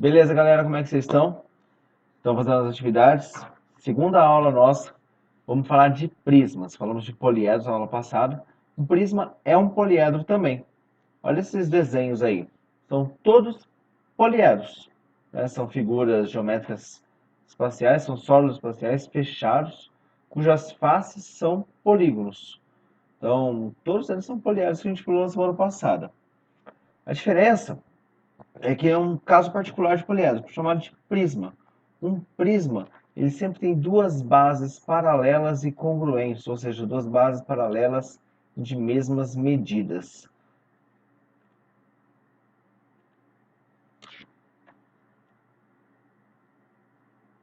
Beleza, galera, como é que vocês estão? Estão fazendo as atividades? Segunda aula nossa, vamos falar de prismas. Falamos de poliedros na aula passada. Um prisma é um poliedro também. Olha esses desenhos aí. São todos poliedros, né? São figuras geométricas espaciais, são sólidos espaciais fechados, cujas faces são polígonos. Então, todos eles são poliedros que a gente falou na semana passada. A diferença é que é um caso particular de poliedro, chamado de prisma. Um prisma, ele sempre tem duas bases paralelas e congruentes, ou seja, duas bases paralelas de mesmas medidas.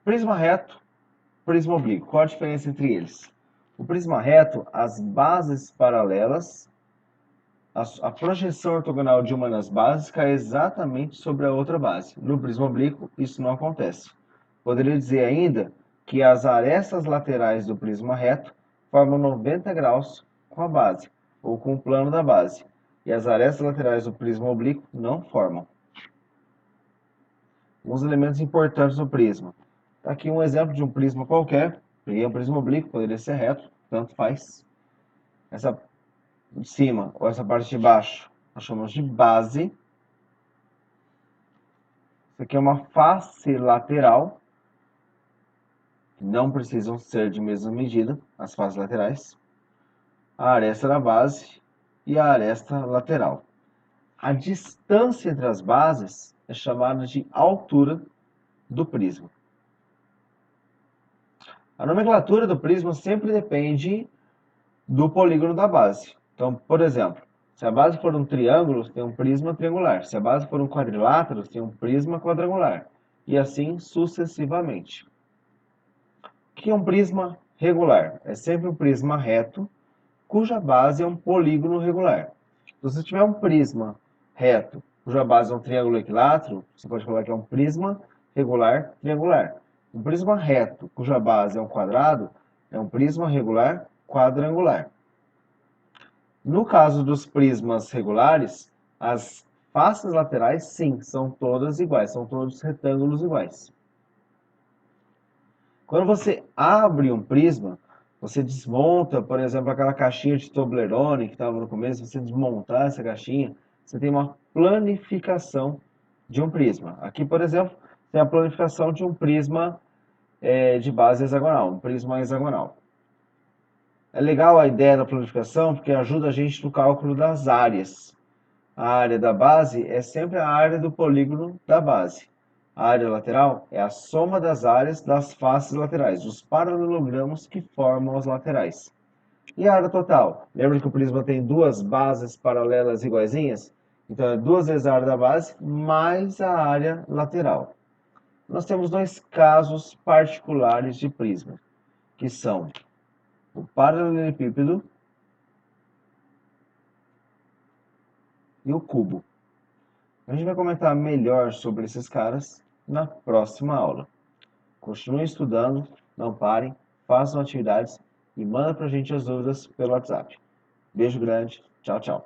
Prisma reto, prisma oblíquo. Qual a diferença entre eles? O prisma reto, as bases paralelas, a projeção ortogonal de uma das bases cai exatamente sobre a outra base. No prisma oblíquo, isso não acontece. Poderia dizer ainda que as arestas laterais do prisma reto formam 90 graus com a base, ou com o plano da base, e as arestas laterais do prisma oblíquo não formam. Alguns elementos importantes do prisma. Aqui um exemplo de um prisma qualquer. Peguei um prisma oblíquo, poderia ser reto, tanto faz. Essa de cima ou essa parte de baixo nós chamamos de base. Isso aqui é uma face lateral. Não precisam ser de mesma medida, as faces laterais. A aresta da base e a aresta lateral. A distância entre as bases é chamada de altura do prisma. A nomenclatura do prisma sempre depende do polígono da base. Então, por exemplo, se a base for um triângulo, tem um prisma triangular. Se a base for um quadrilátero, tem um prisma quadrangular. E assim sucessivamente. O que é um prisma regular? É sempre um prisma reto, cuja base é um polígono regular. Se você tiver um prisma reto, cuja base é um triângulo equilátero, você pode falar que é um prisma regular triangular. Um prisma reto, cuja base é um quadrado, é um prisma regular quadrangular. No caso dos prismas regulares, as faces laterais, sim, são todas iguais, são todos retângulos iguais. Quando você abre um prisma, você desmonta, por exemplo, aquela caixinha de Toblerone que estava no começo, você desmontar essa caixinha, você tem uma planificação de um prisma. Aqui, por exemplo, tem a planificação de um prisma de base hexagonal, um prisma hexagonal. É legal a ideia da planificação porque ajuda a gente no cálculo das áreas. A área da base é sempre a área do polígono da base. A área lateral é a soma das áreas das faces laterais, dos paralelogramos que formam as laterais. E a área total? Lembra que o prisma tem duas bases paralelas iguaizinhas? Então é duas vezes a área da base mais a área lateral. Nós temos dois casos particulares de prisma, que são o paralelepípedo e o cubo. A gente vai comentar melhor sobre esses caras na próxima aula. Continuem estudando, não parem, façam atividades e manda pra gente as dúvidas pelo WhatsApp. Beijo grande, tchau, tchau.